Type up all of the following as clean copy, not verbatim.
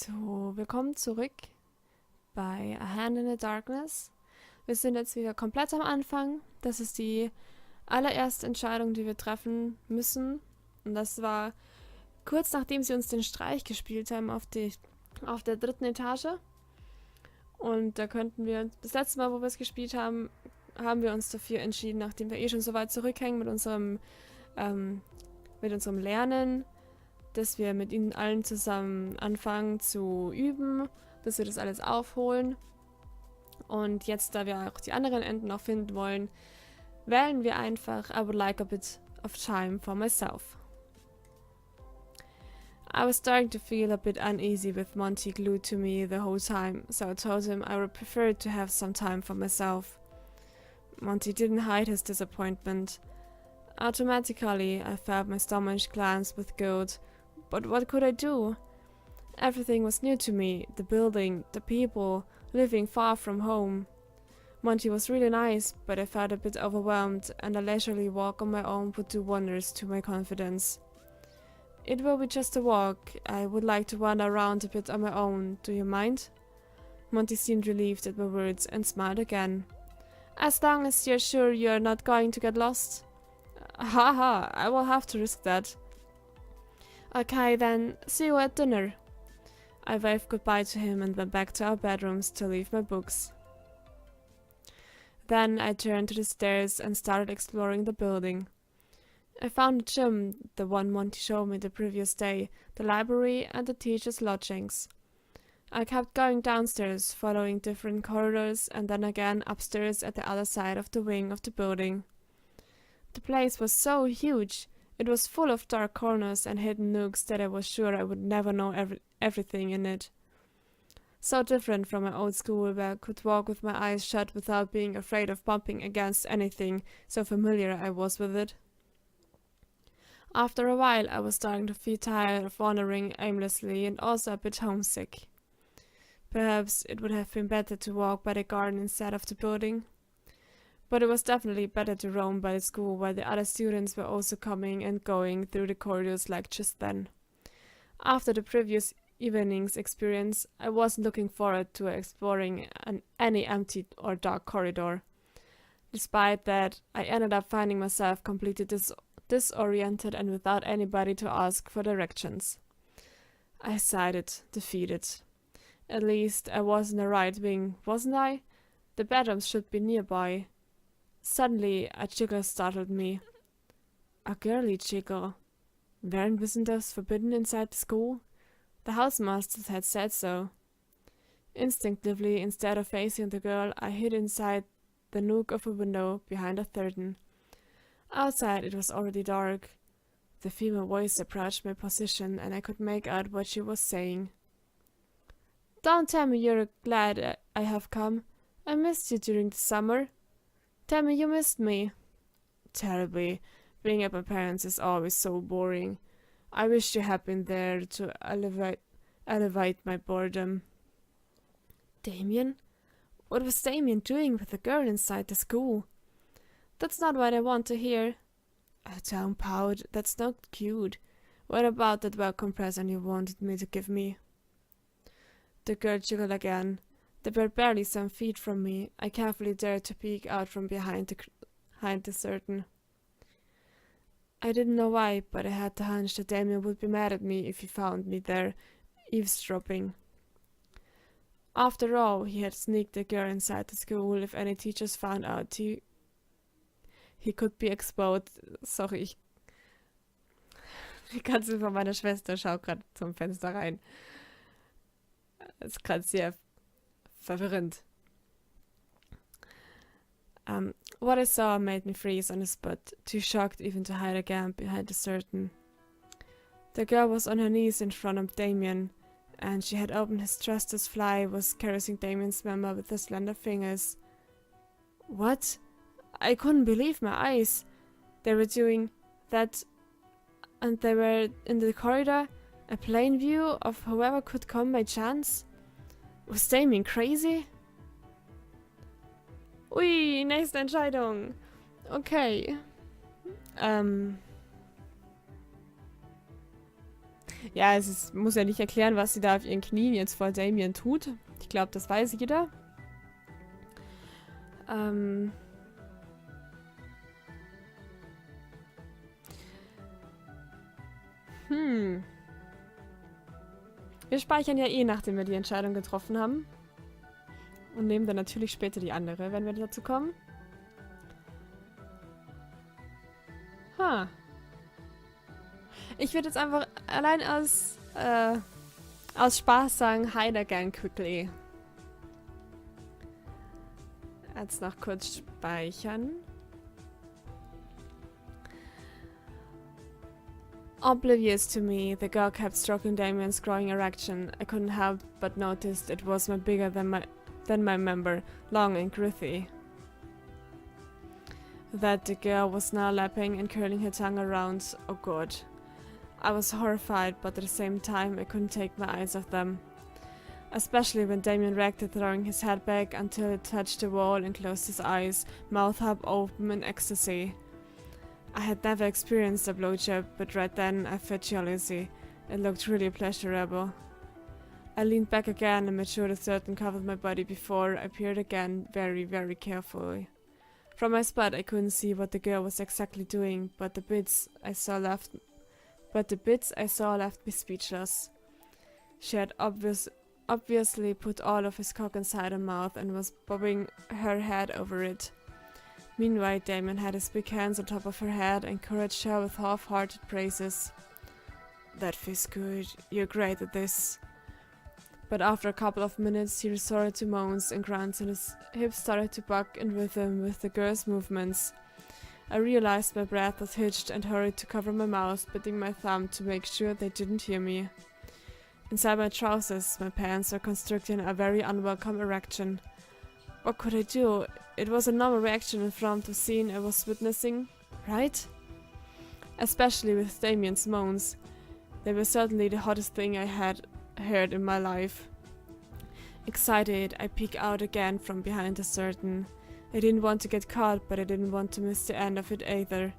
So, willkommen zurück bei A Hand in the Darkness. Wir sind jetzt wieder komplett am Anfang. Das ist die allererste Entscheidung, die wir treffen müssen. Und das war kurz nachdem sie uns den Streich gespielt haben auf der 3. Etage. Und da könnten wir, das letzte Mal, wo wir es gespielt haben, haben wir uns dafür entschieden, nachdem wir schon so weit zurückhängen mit unserem Lernen, dass wir mit ihnen allen zusammen anfangen zu üben, dass wir das alles aufholen. Und jetzt, da wir auch die anderen Enden noch finden wollen, wählen wir einfach I would like a bit of time for myself. I was starting to feel a bit uneasy with Monty glued to me the whole time, so I told him I would prefer to have some time for myself. Monty didn't hide his disappointment. Automatically, I felt my stomach glance with guilt. But what could I do? Everything was new to me, the building, the people, living far from home. Monty was really nice, but I felt a bit overwhelmed, and a leisurely walk on my own would do wonders to my confidence. It will be just a walk. I would like to wander around a bit on my own. Do you mind? Monty seemed relieved at my words and smiled again. As long as you're sure you're not going to get lost. Haha, I will have to risk that. Okay then, see you at dinner. I waved goodbye to him and went back to our bedrooms to leave my books. Then I turned to the stairs and started exploring the building. I found the gym, the one Monty showed me the previous day, the library and the teacher's lodgings. I kept going downstairs, following different corridors and then again upstairs at the other side of the wing of the building. The place was so huge. It was full of dark corners and hidden nooks that I was sure I would never know everything in it. So different from my old school where I could walk with my eyes shut without being afraid of bumping against anything, so familiar I was with it. After a while I was starting to feel tired of wandering aimlessly and also a bit homesick. Perhaps it would have been better to walk by the garden instead of the building. But it was definitely better to roam by the school where the other students were also coming and going through the corridors like just then. After the previous evening's experience, I wasn't looking forward to exploring any empty or dark corridor. Despite that, I ended up finding myself completely disoriented and without anybody to ask for directions. I sighed, defeated. At least I was in the right wing, wasn't I? The bedrooms should be nearby. Suddenly, a jiggle startled me. A girly jiggle. Weren't visitors forbidden inside the school? The housemasters had said so. Instinctively, instead of facing the girl, I hid inside the nook of a window behind a curtain. Outside it was already dark. The female voice approached my position, and I could make out what she was saying. Don't tell me you're glad I have come. I missed you during the summer. Tell me you missed me. Terribly. Being at my parents is always so boring. I wish you had been there to elevate my boredom. Damien? What was Damien doing with the girl inside the school? That's not what I want to hear. Oh, don't pout. That's not cute. What about that welcome present you wanted me to give me? The girl jiggled again. They were barely some feet from me. I carefully dared to peek out from behind the curtain. I didn't know why, but I had the hunch that Damien would be mad at me if he found me there, eavesdropping. After all, he had sneaked the girl inside the school. If any teachers found out, he could be exposed. Sorry, die Katze von meiner Schwester schaut gerade zum Fenster rein. Das ist gerade sehr verwirrend. What I saw made me freeze on the spot, too shocked even to hide again behind the curtain. The girl was on her knees in front of Damien, and she had opened his dress as fly, was caressing Damien's member with her slender fingers. What? I couldn't believe my eyes. They were doing that, and they were in the corridor, a plain view of whoever could come by chance. Was Damien crazy? Ui, nächste Entscheidung. Okay. Ja, muss ja nicht erklären, was sie da auf ihren Knien jetzt vor Damien tut. Ich glaube, das weiß jeder. Wir speichern ja eh, nachdem wir die Entscheidung getroffen haben. Und nehmen dann natürlich später die andere, wenn wir dazu kommen. Ich würde jetzt einfach allein aus Spaß sagen, hide again quickly. Jetzt noch kurz speichern. Oblivious to me, the girl kept stroking Damien's growing erection. I couldn't help but notice it was much bigger than my member, long and gritty. That the girl was now lapping and curling her tongue around. Oh god. I was horrified, but at the same time I couldn't take my eyes off them. Especially when Damien reacted, throwing his head back until it touched the wall and closed his eyes, mouth half open in ecstasy. I had never experienced a blowjob, but right then I felt jealousy. It looked really pleasurable. I leaned back again and made sure the curtain covered my body before I peered again, very, very carefully. From my spot I couldn't see what the girl was exactly doing, but the bits I saw left me speechless. She had obviously put all of his cock inside her mouth and was bobbing her head over it. Meanwhile, Damien had his big hands on top of her head and encouraged her with half-hearted praises. That feels good, you're great at this. But after a couple of minutes he resorted to moans and grunts and his hips started to buck in rhythm with the girl's movements. I realized my breath was hitched and hurried to cover my mouth, biting my thumb to make sure they didn't hear me. Inside my trousers, my pants were constricting a very unwelcome erection. What could I do? It was a normal reaction in front of the scene I was witnessing, right? Especially with Damien's moans. They were certainly the hottest thing I had heard in my life. Excited, I peeked out again from behind the curtain. I didn't want to get caught, but I didn't want to miss the end of it either.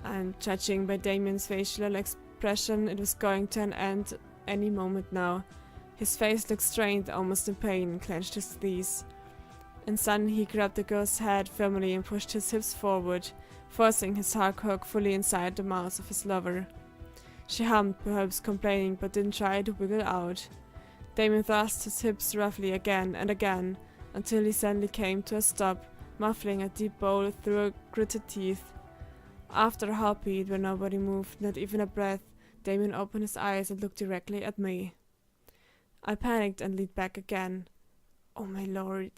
And judging by Damien's facial expression, it was going to an end any moment now. His face looked strained, almost in pain, and clenched his teeth. And suddenly he grabbed the girl's head firmly and pushed his hips forward, forcing his hard cock fully inside the mouth of his lover. She hummed, perhaps complaining, but didn't try to wiggle out. Damien thrust his hips roughly again and again, until he suddenly came to a stop, muffling a deep bowl through gritted teeth. After a heartbeat where nobody moved, not even a breath, Damien opened his eyes and looked directly at me. I panicked and leaned back again. Oh my lord,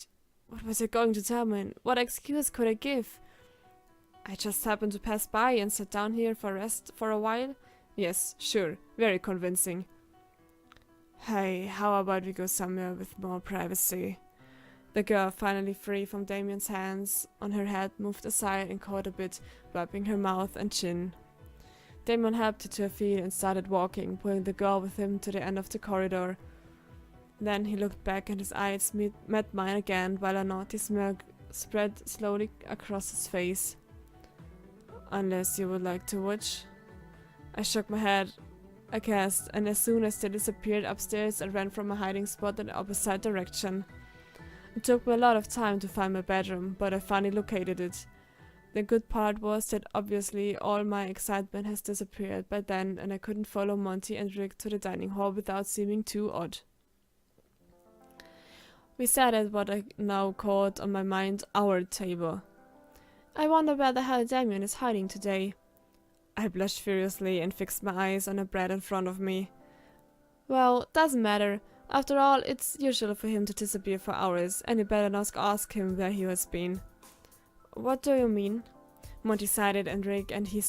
what was I going to tell him? What excuse could I give? I just happened to pass by and sat down here for rest for a while? Yes, sure, very convincing. Hey, how about we go somewhere with more privacy? The girl, finally free from Damien's hands on her head, moved aside and caught a bit, wiping her mouth and chin. Damien helped her to her feet and started walking, pulling the girl with him to the end of the corridor. Then he looked back and his eyes met mine again, while a naughty smirk spread slowly across his face. Unless you would like to watch? I shook my head, aghast, and as soon as they disappeared upstairs, I ran from my hiding spot in the opposite direction. It took me a lot of time to find my bedroom, but I finally located it. The good part was that obviously all my excitement has disappeared by then, and I couldn't follow Monty and Rick to the dining hall without seeming too odd. We sat at what I now called on my mind our table. I wonder where the hell Damien is hiding today. I blushed furiously and fixed my eyes on the bread in front of me. Well, doesn't matter. After all, it's usual for him to disappear for hours, and you better not ask him where he has been. What do you mean? Monty sighed and Rick and he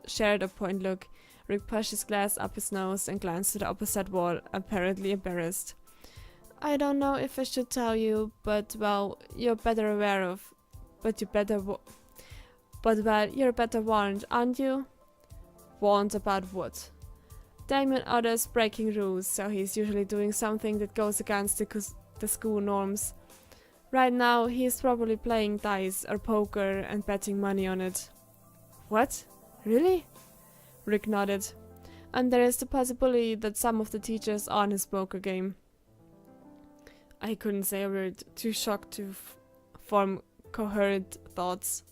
shared a point look. Rick pushed his glass up his nose and glanced to the opposite wall, apparently embarrassed. I don't know if I should tell you, but well, you're better aware of. You're better warned, aren't you? Warned about what? Damien orders breaking rules, so he's usually doing something that goes against the school norms. Right now, he's probably playing dice or poker and betting money on it. What? Really? Rick nodded. And there is the possibility that some of the teachers are on his poker game. I couldn't say a word, too shocked to form coherent thoughts.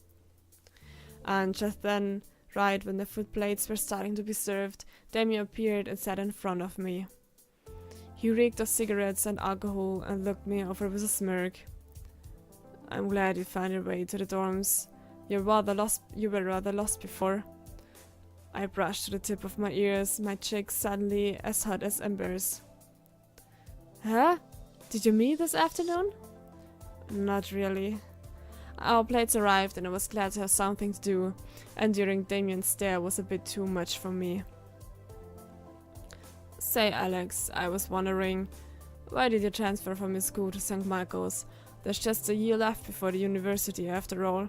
And just then, right when the food plates were starting to be served, Damien appeared and sat in front of me. He reeked of cigarettes and alcohol and looked me over with a smirk. I'm glad you found your way to the dorms. You were rather lost before. I brushed to the tip of my ears, my cheeks suddenly as hot as embers. Huh? Did you meet this afternoon? Not really. Our plates arrived and I was glad to have something to do, enduring Damien's stare was a bit too much for me. Say, Alex, I was wondering, why did you transfer from your school to St. Michael's? There's just a year left before the university after all.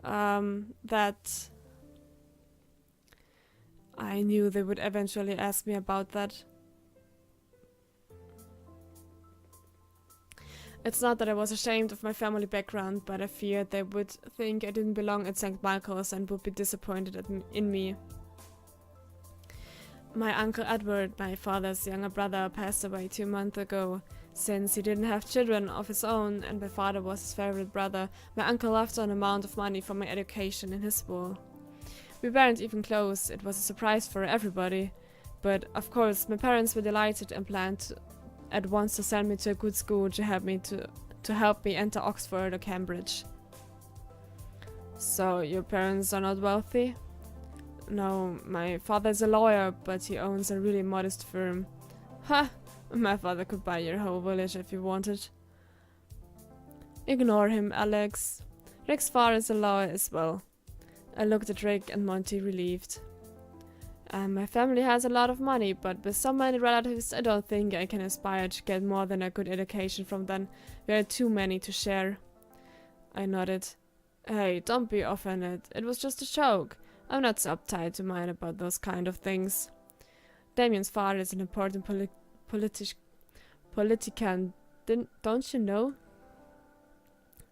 That... I knew they would eventually ask me about that. It's not that I was ashamed of my family background, but I feared they would think I didn't belong at St. Michael's and would be disappointed in me. My uncle Edward, my father's younger brother, passed away 2 months ago. Since he didn't have children of his own and my father was his favorite brother, my uncle left an amount of money for my education in his will. We weren't even close, it was a surprise for everybody. But of course, my parents were delighted and planned at once to send me to a good school to help me enter Oxford or Cambridge. So, your parents are not wealthy? No, my father is a lawyer, but he owns a really modest firm. Ha! My father could buy your whole village if he wanted. Ignore him, Alex. Rick's father is a lawyer as well. I looked at Rick and Monty relieved. My family has a lot of money, but with so many relatives I don't think I can aspire to get more than a good education from them. There are too many to share. I nodded. Hey, don't be offended. It was just a joke. I'm not so uptight to mind about those kind of things. Damien's father is an important politician, don't you know?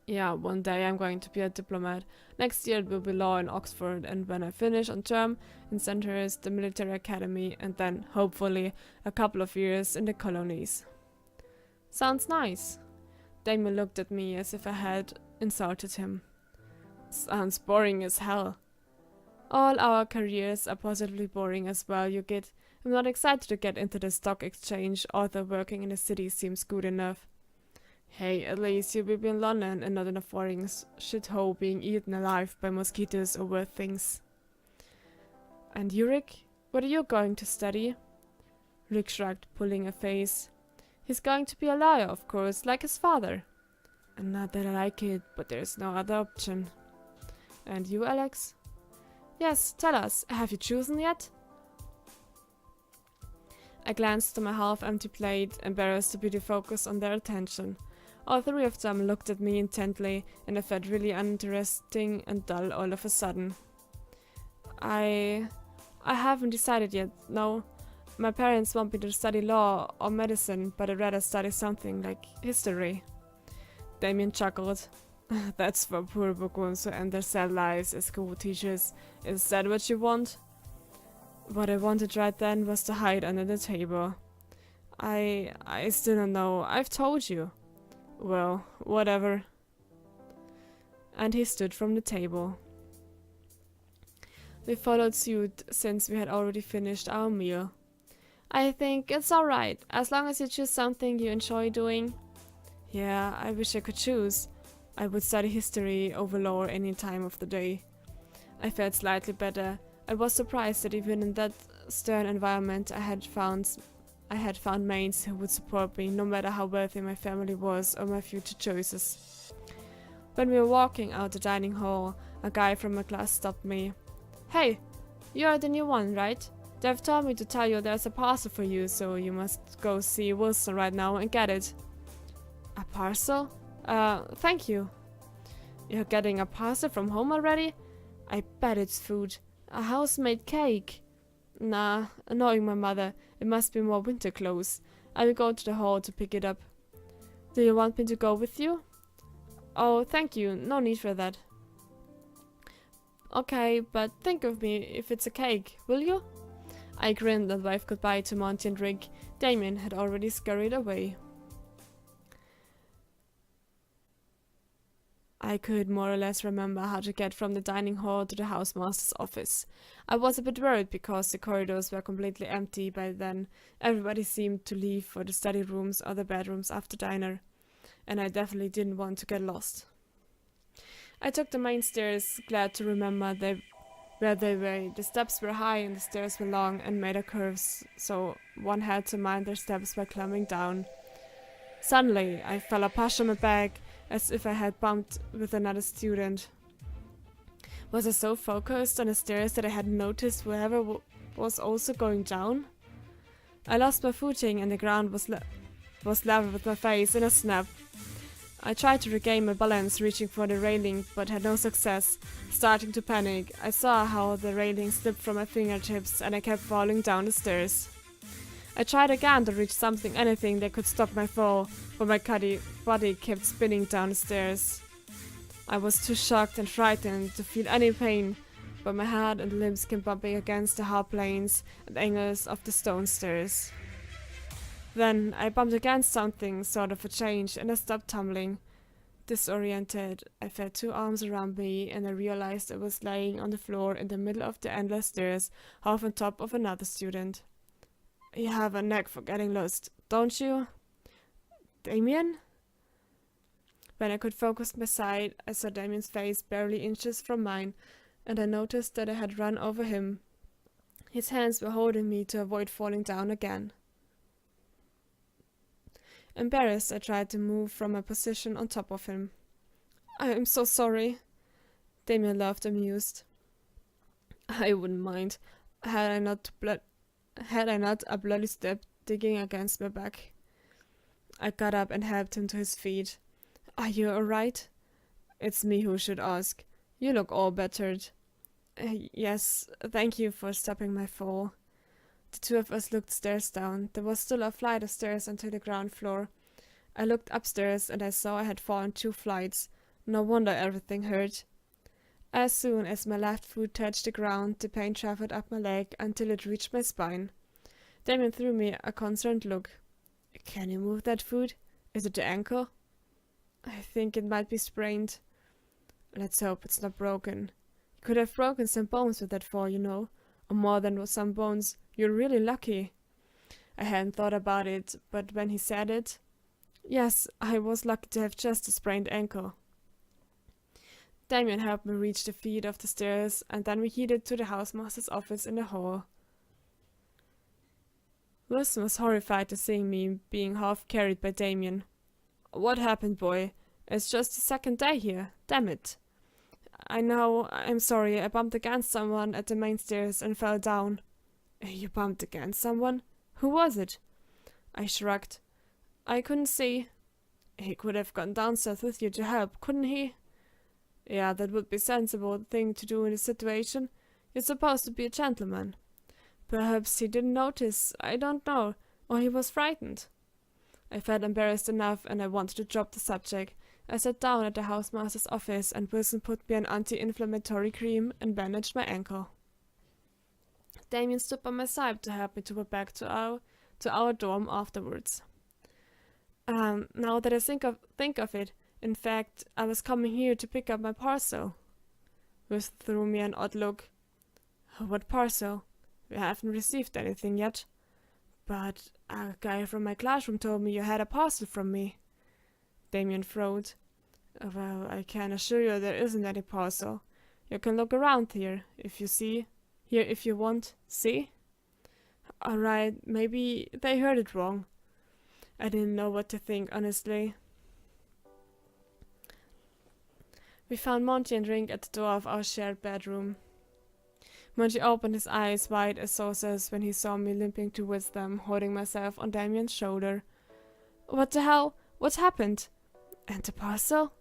Yeah, one day I'm going to be a diplomat. Next year it will be law in Oxford, and when I finish on term in Sandhurst, the military academy, and then, hopefully, a couple of years in the colonies. Sounds nice. Damien looked at me as if I had insulted him. Sounds boring as hell. All our careers are positively boring as well, I'm not excited to get into the stock exchange, although working in the city seems good enough. Hey, at least you will be in London and not in a foreign shithole being eaten alive by mosquitoes or worse things. And you, Rick? What are you going to study? Rick shrugged, pulling a face. He's going to be a lawyer, of course, like his father. And not that I like it, but there's no other option. And you, Alex? Yes, tell us, have you chosen yet? I glanced at my half-empty plate, embarrassed to be the focus on their attention. All three of them looked at me intently, and I felt really uninteresting and dull all of a sudden. I haven't decided yet, no. My parents want me to study law or medicine, but I'd rather study something like history. Damien chuckled. That's for poor bookworms who end their sad lives as school teachers. Is that what you want? What I wanted right then was to hide under the table. I still don't know. I've told you. Well, whatever. And he stood from the table. We followed suit since we had already finished our meal. I think it's alright, as long as you choose something you enjoy doing. Yeah, I wish I could choose. I would study history over law any time of the day. I felt slightly better. I was surprised that even in that stern environment I had found mates who would support me, no matter how wealthy my family was or my future choices. When we were walking out the dining hall, a guy from my class stopped me. Hey, you're the new one, right? They've told me to tell you there's a parcel for you, so you must go see Wilson right now and get it. A parcel? Thank you. You're getting a parcel from home already? I bet it's food. A house-made cake. Nah, annoying my mother. It must be more winter clothes. I will go to the hall to pick it up. Do you want me to go with you? Oh, thank you. No need for that. Okay, but think of me if it's a cake, will you? I grinned and waved goodbye to Monty and Rick. Damien had already scurried away. I could more or less remember how to get from the dining hall to the housemaster's office. I was a bit worried because the corridors were completely empty by then. Everybody seemed to leave for the study rooms or the bedrooms after dinner, and I definitely didn't want to get lost. I took the main stairs, glad to remember where they were. The steps were high and the stairs were long and made of curves, so one had to mind their steps while climbing down. Suddenly, I felt a push on my back, as if I had bumped with another student. Was I so focused on the stairs that I hadn't noticed whoever was also going down? I lost my footing and the ground was level with my face in a snap. I tried to regain my balance, reaching for the railing, but had no success. Starting to panic, I saw how the railing slipped from my fingertips and I kept falling down the stairs. I tried again to reach anything that could stop my fall, but my body kept spinning down the stairs. I was too shocked and frightened to feel any pain, but my head and limbs kept bumping against the hard planes and angles of the stone stairs. Then I bumped against something, sort of a change, and I stopped tumbling. Disoriented, I felt two arms around me, and I realized I was laying on the floor in the middle of the endless stairs, half on top of another student. You have a knack for getting lost, don't you? Damien? When I could focus my sight, I saw Damien's face barely inches from mine, and I noticed that I had run over him. His hands were holding me to avoid falling down again. Embarrassed, I tried to move from my position on top of him. I am so sorry. Damien laughed, amused. I wouldn't mind, had I not a bloody step digging against my back. I got up and helped him to his feet. Are you alright? It's me who should ask. You look all battered. Yes, thank you for stopping my fall. The two of us looked stairs down. There was still a flight of stairs until the ground floor. I looked upstairs and I saw I had fallen 2 flights. No wonder everything hurt. As soon as my left foot touched the ground, the pain traveled up my leg until it reached my spine. Damien threw me a concerned look. Can you move that foot? Is it the ankle? I think it might be sprained. Let's hope it's not broken. You could have broken some bones with that fall, you know. Or more than some bones. You're really lucky. I hadn't thought about it, but when he said it, yes, I was lucky to have just a sprained ankle. Damien helped me reach the feet of the stairs, and then we headed to the housemaster's office in the hall. Wilson was horrified to see me being half carried by Damien. What happened, boy? It's just the second day here. Damn it. I know, I'm sorry, I bumped against someone at the main stairs and fell down. You bumped against someone? Who was it? I shrugged. I couldn't see. He could have gone downstairs with you to help, couldn't he? Yeah, that would be a sensible thing to do in this situation. You're supposed to be a gentleman. Perhaps he didn't notice, I don't know, or he was frightened. I felt embarrassed enough and I wanted to drop the subject. I sat down at the housemaster's office and Wilson put me an anti-inflammatory cream and bandaged my ankle. Damien stood by my side to help me to go back to our dorm afterwards. Now that I think of it, in fact, I was coming here to pick up my parcel. Wilson threw me an odd look. What parcel? We haven't received anything yet. But a guy from my classroom told me you had a parcel from me. Damien frowned. Well, I can assure you there isn't any parcel. You can look around here, if you want. See? Alright, maybe they heard it wrong. I didn't know what to think, honestly. We found Monty and Rick at the door of our shared bedroom. Monty opened his eyes wide as saucers when he saw me limping towards them, holding myself on Damien's shoulder. What the hell? What happened? And the parcel?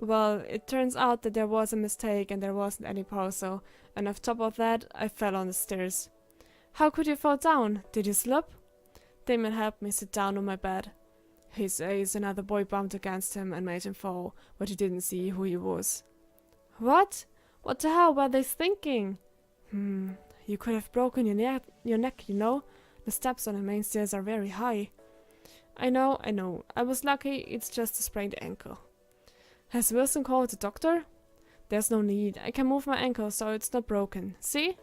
Well, it turns out that there was a mistake and there wasn't any parcel, and on top of that, I fell on the stairs. How could you fall down? Did you slip? Damien helped me sit down on my bed. He says another boy bumped against him and made him fall, but he didn't see who he was. What? What the hell were they thinking? You could have broken your neck, you know? The steps on the main stairs are very high. I know. I was lucky, it's just a sprained ankle. Has Wilson called the doctor? There's no need. I can move my ankle so it's not broken. See?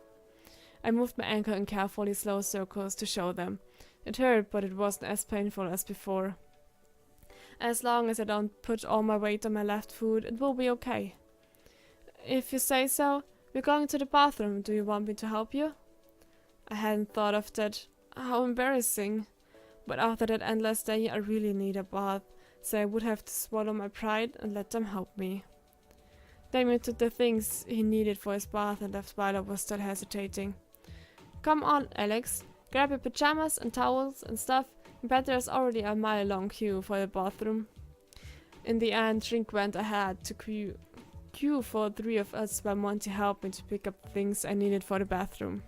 I moved my ankle in carefully slow circles to show them. It hurt, but it wasn't as painful as before. As long as I don't put all my weight on my left foot, it will be okay. If you say so. We're going to the bathroom. Do you want me to help you? I hadn't thought of that. How embarrassing. But after that endless day, I really need a bath, so I would have to swallow my pride and let them help me. Damien took the things he needed for his bath and left while I was still hesitating. Come on, Alex. Grab your pajamas and towels and stuff. I bet there's already a mile-long queue for the bathroom. In the end, Drink went ahead to queue for 3 of us while Monty helped me to pick up things I needed for the bathroom.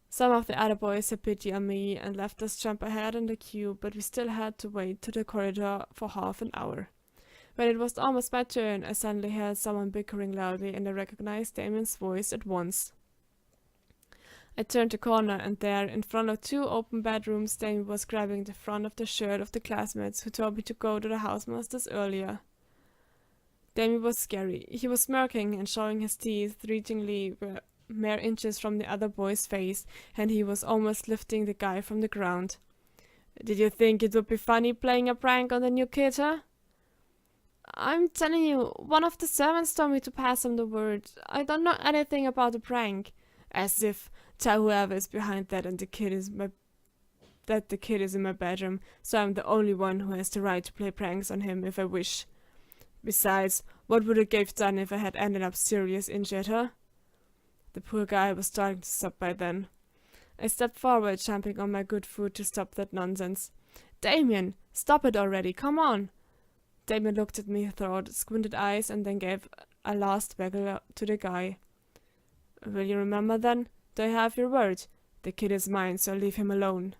Some of the other boys had pity on me and left us jump ahead in the queue, but we still had to wait to the corridor for half an hour. When it was almost my turn, I suddenly heard someone bickering loudly and I recognized Damien's voice at once. I turned the corner and there, in front of 2 open bedrooms, Damien was grabbing the front of the shirt of the classmates who told me to go to the housemaster's earlier. Damien was scary. He was smirking and showing his teeth threateningly mere inches from the other boy's face, and he was almost lifting the guy from the ground. Did you think it would be funny playing a prank on the new kid, huh? I'm telling you, one of the servants told me to pass him the word. I don't know anything about the prank. As if, tell whoever is behind that and the kid is in my bedroom, so I'm the only one who has the right to play pranks on him if I wish. Besides, what would a Gabe done if I had ended up seriously injured, huh? The poor guy was starting to stop by then. I stepped forward, jumping on my good foot to stop that nonsense. Damien, stop it already, come on! Damien looked at me through squinted eyes and then gave a last waggle to the guy. Will you remember then? Do I have your word? The kid is mine, so leave him alone.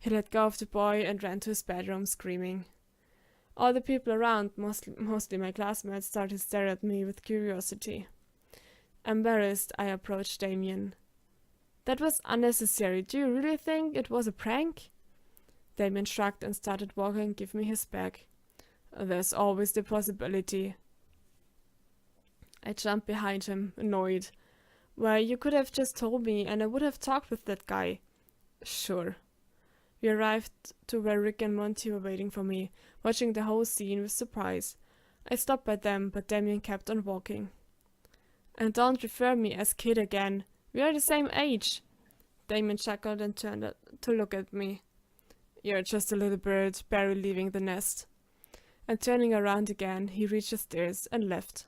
He let go of the boy and ran to his bedroom, screaming. All the people around, mostly my classmates, started to stare at me with curiosity. Embarrassed, I approached Damien. That was unnecessary. Do you really think it was a prank? Damien shrugged and started walking and gave me his bag. There's always the possibility. I jumped behind him, annoyed. Well, you could have just told me and I would have talked with that guy. Sure. We arrived to where Rick and Monty were waiting for me, watching the whole scene with surprise. I stopped by them, but Damien kept on walking. And don't refer me as kid again. We are the same age. Damien chuckled and turned to look at me. You're just a little bird, barely leaving the nest. And turning around again, he reached the stairs and left.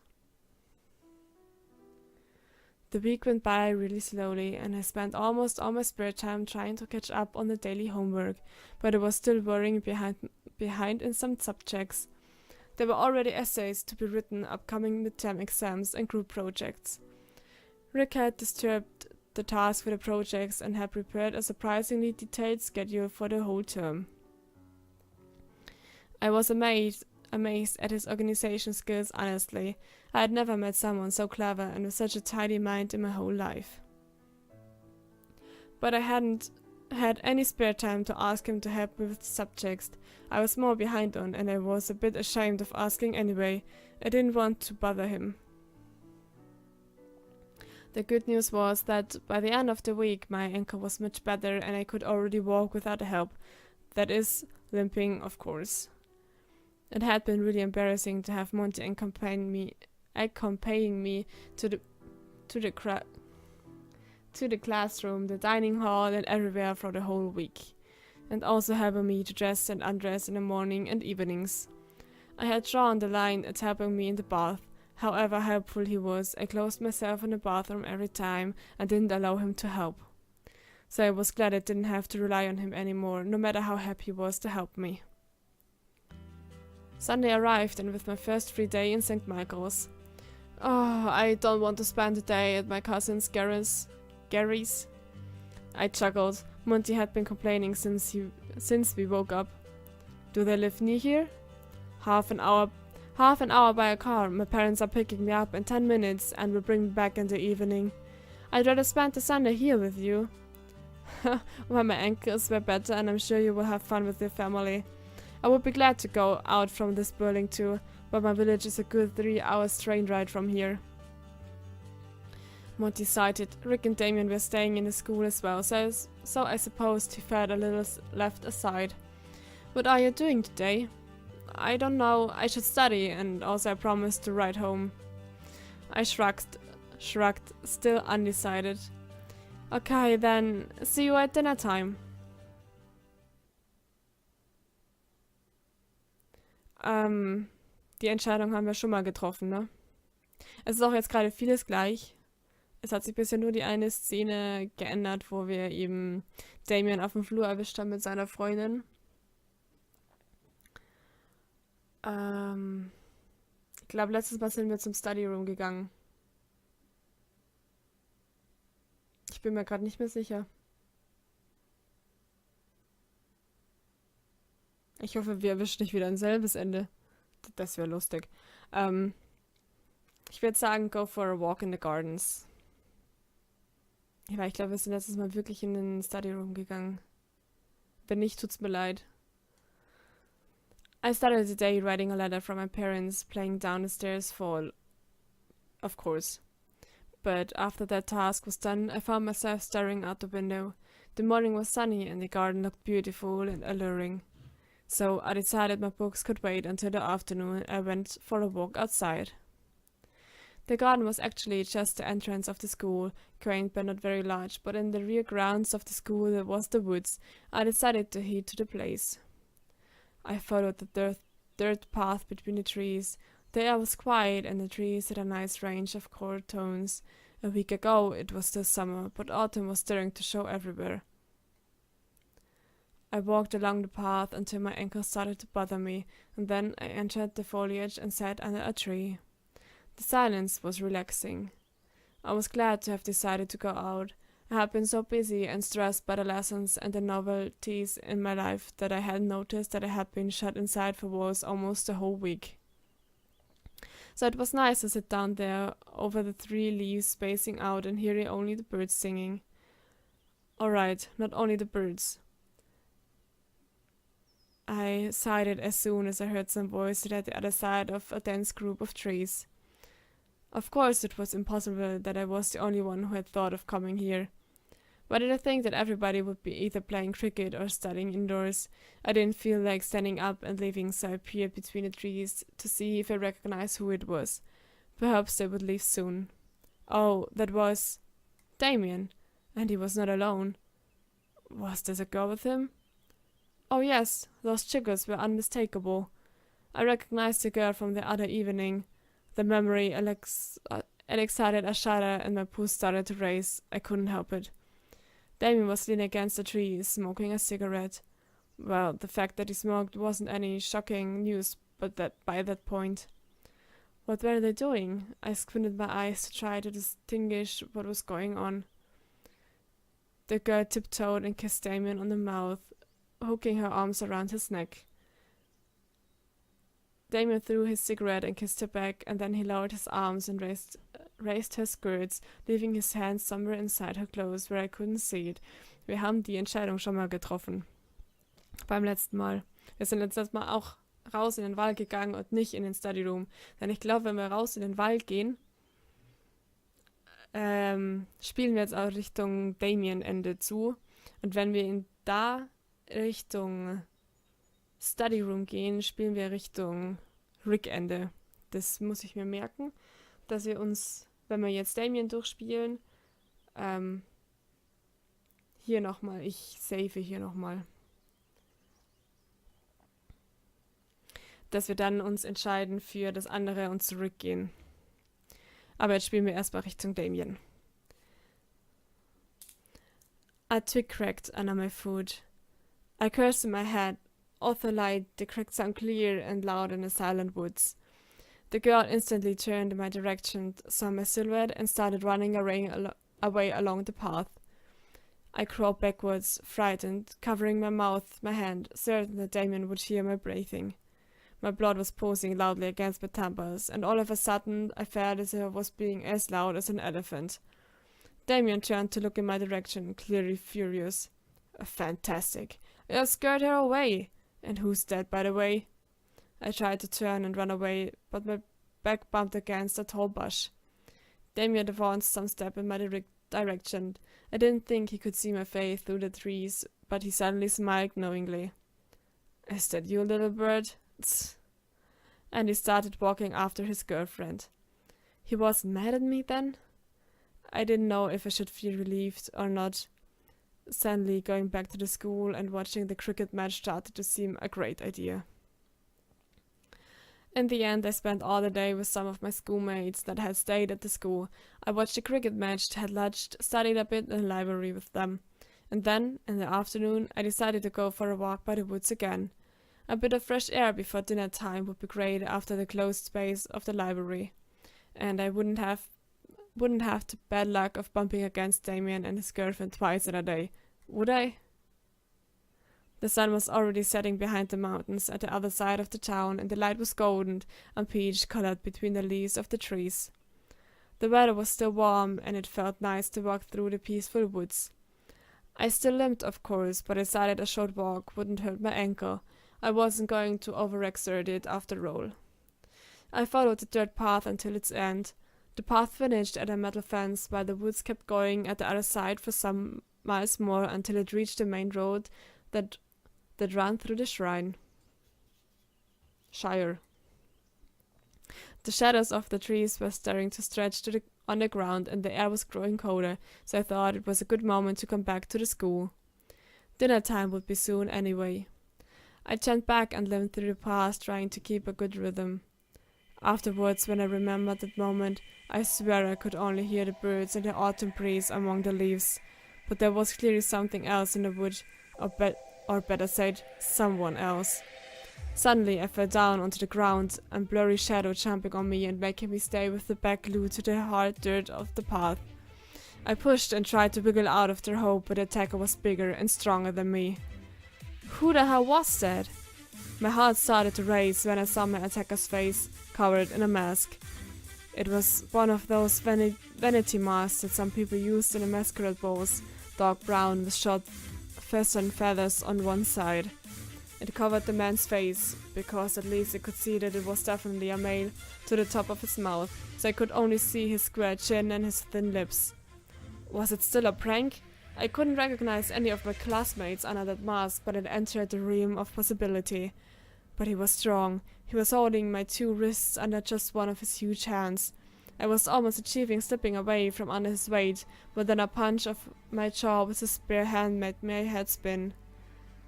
The week went by really slowly, and I spent almost all my spare time trying to catch up on the daily homework, but I was still worrying behind in some subjects. There were already essays to be written, upcoming midterm exams, and group projects. Rick had disturbed the task for the projects and had prepared a surprisingly detailed schedule for the whole term. I was amazed at his organization skills, honestly. I had never met someone so clever and with such a tidy mind in my whole life. But I hadn't had any spare time to ask him to help me with the subjects I was more behind on, and I was a bit ashamed of asking anyway. I didn't want to bother him. The good news was that by the end of the week my ankle was much better and I could already walk without help. That is, limping, of course. It had been really embarrassing to have Monty accompanying me to the classroom, the dining hall, and everywhere for the whole week, and also helping me to dress and undress in the morning and evenings. I had drawn the line at helping me in the bath. However helpful he was, I closed myself in the bathroom every time and didn't allow him to help. So I was glad I didn't have to rely on him anymore, no matter how happy he was to help me. Sunday arrived, and with my first free day in St. Michael's. Oh, I don't want to spend the day at my cousin's Gary's. I chuckled. Monty had been complaining since we woke up. Do they live near here? Half an hour by a car. My parents are picking me up in 10 minutes and will bring me back in the evening. I'd rather spend the Sunday here with you. Well, my ankles were better and I'm sure you will have fun with your family. I would be glad to go out from this building too, but my village is a good 3 hours train ride from here. Monty sighed. Rick and Damien were staying in the school as well, so I supposed he felt a little left aside. What are you doing today? I don't know, I should study, and also I promised to write home. I shrugged, still undecided. Okay, then, see you at dinner time. Die Entscheidung haben wir schon mal getroffen, ne? Es ist auch jetzt gerade vieles gleich. Es hat sich bisher nur die eine Szene geändert, wo wir eben Damien auf dem Flur erwischt haben mit seiner Freundin. Ich glaube, letztes Mal sind wir zum Study Room gegangen. Ich bin mir gerade nicht mehr sicher. Ich hoffe, wir erwischen nicht wieder ein selbes Ende. Das wäre lustig. Ich würde sagen, go for a walk in the gardens. Ja, weil ich glaube, wir sind letztes Mal wirklich in den Study Room gegangen. Wenn nicht, tut's mir leid. I started the day writing a letter from my parents, playing down the stairs for, of course. But after that task was done, I found myself staring out the window. The morning was sunny and the garden looked beautiful and alluring. So I decided my books could wait until the afternoon. I went for a walk outside. The garden was actually just the entrance of the school, quaint but not very large, but in the rear grounds of the school there was the woods. I decided to head to the place. I followed the dirt path between the trees. The air was quiet and the trees had a nice range of chord tones. A week ago it was still summer, but autumn was starting to show everywhere. I walked along the path until my ankles started to bother me, and then I entered the foliage and sat under a tree. The silence was relaxing. I was glad to have decided to go out. I had been so busy and stressed by the lessons and the novelties in my life that I hadn't noticed that I had been shut inside for walls almost the whole week. So it was nice to sit down there over the 3 leaves spacing out and hearing only the birds singing. Alright, not only the birds. I sighed as soon as I heard some voices at the other side of a dense group of trees. Of course, it was impossible that I was the only one who had thought of coming here. Why did I think that everybody would be either playing cricket or studying indoors? I didn't feel like standing up and leaving, so I peered between the trees to see if I recognized who it was. Perhaps they would leave soon. Oh, that was Damien, and he was not alone. Was there a girl with him? Oh yes, those chiggers were unmistakable. I recognized the girl from the other evening. The memory excited a shudder and my pulse started to race. I couldn't help it. Damien was leaning against a tree, smoking a cigarette. Well, the fact that he smoked wasn't any shocking news, but that by that point. What were they doing? I squinted my eyes to try to distinguish what was going on. The girl tiptoed and kissed Damien on the mouth, hooking her arms around his neck. Damien threw his cigarette and kissed her back, and then he lowered his arms and raised her skirts, leaving his hands somewhere inside her clothes where I couldn't see it. Wir haben die Entscheidung schon mal getroffen. Beim letzten Mal. Wir sind letztes Mal auch raus in den Wald gegangen und nicht in den Study Room. Denn ich glaube, wenn wir raus in den Wald gehen, spielen wir jetzt auch Richtung Damien-Ende zu. Und wenn wir da Richtung Study Room gehen, spielen wir Richtung Rick-Ende. Das muss ich mir merken, dass wir uns, wenn wir jetzt Damien durchspielen, hier nochmal, ich save hier nochmal, dass wir dann uns entscheiden für das andere und zurückgehen. Aber jetzt spielen wir erstmal Richtung Damien. A twig cracked under my foot. I cursed in my head. Author light, the crack sound clear and loud in the silent woods. The girl instantly turned in my direction, saw my silhouette, and started running away along the path. I crawled backwards, frightened, covering my mouth, my hand, certain that Damien would hear my breathing. My blood was pulsing loudly against my temples, and all of a sudden I felt as if I was being as loud as an elephant. Damien turned to look in my direction, clearly furious. Fantastic. You scared her away. And who's that, by the way? I tried to turn and run away, but my back bumped against a tall bush. Damien advanced some step in my direction. I didn't think he could see my face through the trees, but he suddenly smiled knowingly. Is that you, little bird? Tss. And he started walking after his girlfriend. He wasn't mad at me then? I didn't know if I should feel relieved or not. Suddenly, going back to the school and watching the cricket match started to seem a great idea. In the end, I spent all the day with some of my schoolmates that had stayed at the school. I watched the cricket match, had lunch, studied a bit in the library with them. And then, in the afternoon, I decided to go for a walk by the woods again. A bit of fresh air before dinner time would be great after the closed space of the library. And I wouldn't have the bad luck of bumping against Damien and his girlfriend twice in a day, would I? The sun was already setting behind the mountains at the other side of the town, and the light was golden and peach-colored between the leaves of the trees. The weather was still warm, and it felt nice to walk through the peaceful woods. I still limped, of course, but I decided a short walk wouldn't hurt my ankle. I wasn't going to overexert it after all. I followed the dirt path until its end. The path finished at a metal fence, while the woods kept going at the other side for some miles more until it reached the main road that ran through the Shire. The shadows of the trees were starting to stretch on the ground, and the air was growing colder, so I thought it was a good moment to come back to the school. Dinner time would be soon anyway. I turned back and limped through the path, trying to keep a good rhythm. Afterwards, when I remembered that moment, I swear I could only hear the birds and the autumn breeze among the leaves, but there was clearly something else in the wood, or better said, someone else. Suddenly I fell down onto the ground, a blurry shadow jumping on me and making me stay with the back glued to the hard dirt of the path. I pushed and tried to wiggle out of their hold, but the attacker was bigger and stronger than me. Who the hell was that? My heart started to race when I saw my attacker's face, covered in a mask. It was one of those vanity masks that some people used in the masquerade balls, dark brown with short feathered feathers on one side. It covered the man's face, because at least I could see that it was definitely a male, to the top of his mouth, so I could only see his square chin and his thin lips. Was it still a prank? I couldn't recognize any of my classmates under that mask, but it entered the realm of possibility. But he was strong. He was holding my two wrists under just one of his huge hands. I was almost achieving slipping away from under his weight, but then a punch of my jaw with his bare hand made my head spin.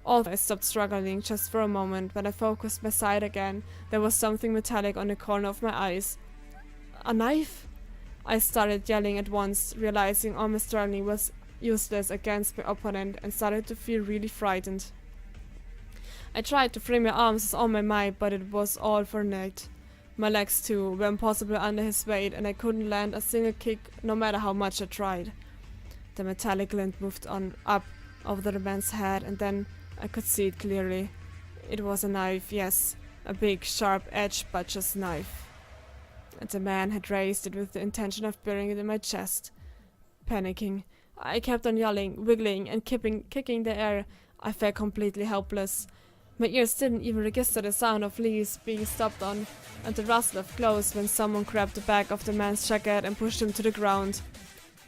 Although I stopped struggling just for a moment, when I focused my sight again, there was something metallic on the corner of my eyes. A knife? I started yelling at once, realizing all my struggling was useless against my opponent, and started to feel really frightened. I tried to free my arms with all my might, but it was all for naught. My legs, too, were impossible under his weight, and I couldn't land a single kick, no matter how much I tried. The metallic glint moved on up over the man's head, and then I could see it clearly. It was a knife, yes, a big, sharp-edged butcher's knife. And the man had raised it with the intention of burying it in my chest. Panicking, I kept on yelling, wiggling, and kicking the air. I felt completely helpless. My ears didn't even register the sound of leaves being stepped on and the rustle of clothes when someone grabbed the back of the man's jacket and pushed him to the ground.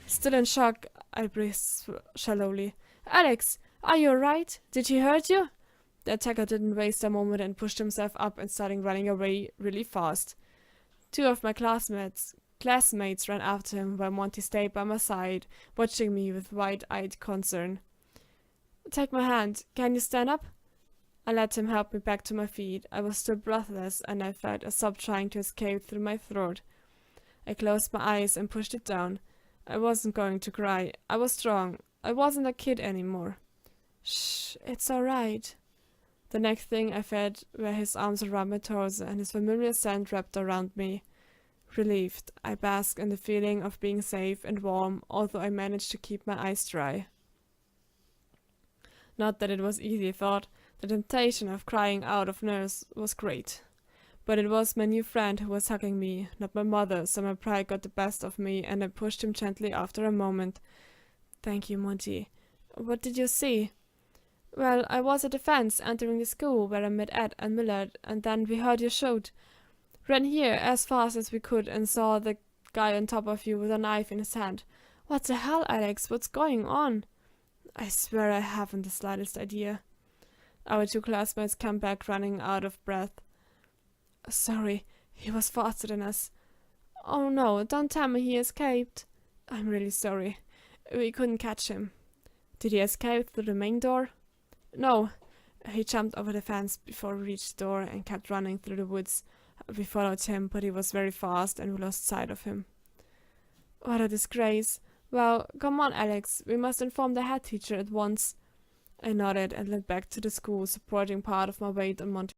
Still in shock, I breathed shallowly. "Alex, are you alright? Did he hurt you?" The attacker didn't waste a moment and pushed himself up and started running away really fast. Two of my classmates ran after him while Monty stayed by my side, watching me with wide-eyed concern. "Take my hand. Can you stand up?" I let him help me back to my feet. I was still breathless, and I felt a sob trying to escape through my throat. I closed my eyes and pushed it down. I wasn't going to cry. I was strong. I wasn't a kid anymore. "Shh, it's alright." The next thing I felt were his arms around my torso and his familiar scent wrapped around me. Relieved, I basked in the feeling of being safe and warm, although I managed to keep my eyes dry. Not that it was easy thought. The temptation of crying out of nerves was great. But it was my new friend who was hugging me, not my mother, so my pride got the best of me, and I pushed him gently after a moment. Thank you, Monty. What did you see? Well, I was at the fence entering the school where I met Ed and Millard, and then we heard your shout. Ran here as fast as we could and saw the guy on top of you with a knife in his hand. What the hell, Alex? What's going on? I swear I haven't the slightest idea. Our two classmates came back running out of breath. Sorry, he was faster than us. Oh no, don't tell me he escaped. I'm really sorry. We couldn't catch him. Did he escape through the main door? No. He jumped over the fence before we reached the door and kept running through the woods. We followed him, but he was very fast and we lost sight of him. What a disgrace. Well, come on, Alex. We must inform the head teacher at once. I nodded and went back to the school, supporting part of my weight on Monty's